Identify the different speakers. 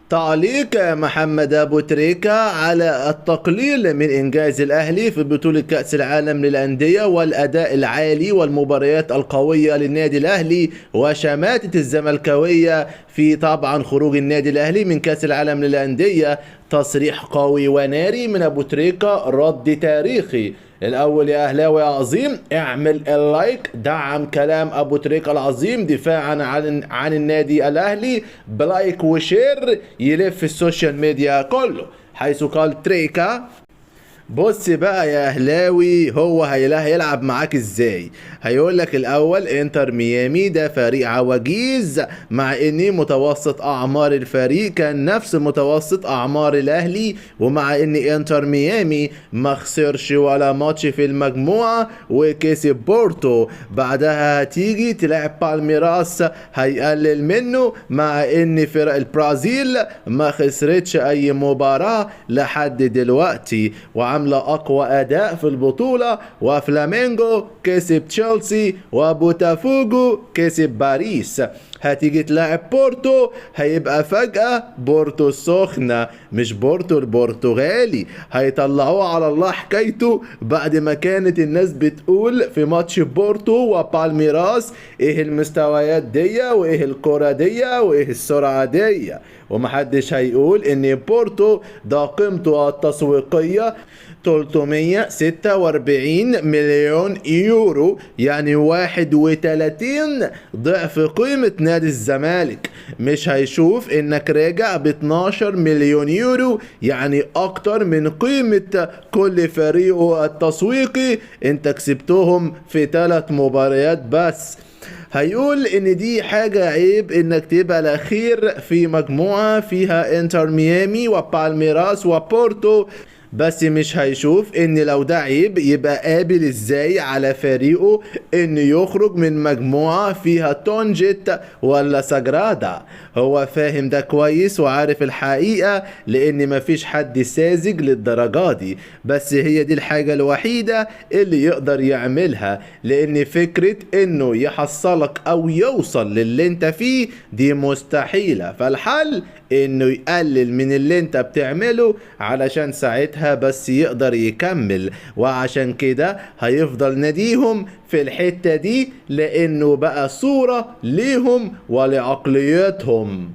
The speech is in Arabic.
Speaker 1: تعليق محمد أبو تريكة على التقليل من إنجاز الأهلي في بطولة كأس العالم للأندية والأداء العالي والمباريات القوية للنادي الأهلي وشماتة الزملكاوية في طبعا خروج النادي الأهلي من كأس العالم للأندية. تصريح قوي وناري من أبو تريكة، رد تاريخي. الأول يا أهلاوي عظيم اعمل اللايك، دعم كلام أبو تريكة العظيم دفاعا عن النادي الأهلي بلايك وشير يلف السوشيال ميديا كله، حيث قال تريكة: بص بقى يا اهلاوي، هو هيلعب معاك ازاي؟ هيقول لك الاول انتر ميامي ده فريق عواجيز، مع ان متوسط اعمار الفريق كان نفس متوسط اعمار الاهلي، ومع ان انتر ميامي ما خسرش ولا ماتش في المجموعة وكسب بورتو. بعدها هتيجي تلعب بالميراس هيقلل منه، مع ان فرق البرازيل ما خسرتش اي مباراة لحد دلوقتي وعاملة أقوى أداء في البطولة، وفلامينجو كسب تشيلسي وبوتافوجو كسب باريس. هتيجي تلاعب بورتو، هيبقى فجأة بورتو السخنة مش بورتو البرتغالي، هيطلعوه على الله حكايته بعد ما كانت الناس بتقول في ماتش بورتو وبالميراس ايه المستويات دي وايه الكرة دي وايه السرعة دي، ومحدش هيقول ان بورتو ده قيمته التسويقية 346 مليون يورو، يعني 31 ضعف قيمة نادي الزمالك. مش هيشوف انك راجع ب 12 مليون يورو، يعني اكتر من قيمة كل فريقه التسويقي انت كسبتهم في 3 مباريات بس. هيقول ان دي حاجة عيب انك تبقى الاخير في مجموعة فيها انتر ميامي وبالميراس وبورتو، بس مش هيشوف ان لو ده عيب يبقى قابل ازاي على فريقه انه يخرج من مجموعة فيها تونجيت ولا ساجرادا. هو فاهم ده كويس وعارف الحقيقة، لان مفيش حد ساذج للدرجة دي، بس هي دي الحاجة الوحيدة اللي يقدر يعملها، لان فكرة انه يحصلك او يوصل للي انت فيه دي مستحيلة. فالحل انه يقلل من اللي انت بتعمله علشان ساعتها بس يقدر يكمل، وعشان كده هيفضل ناديهم في الحتة دي لانه بقى صورة ليهم ولعقليتهم.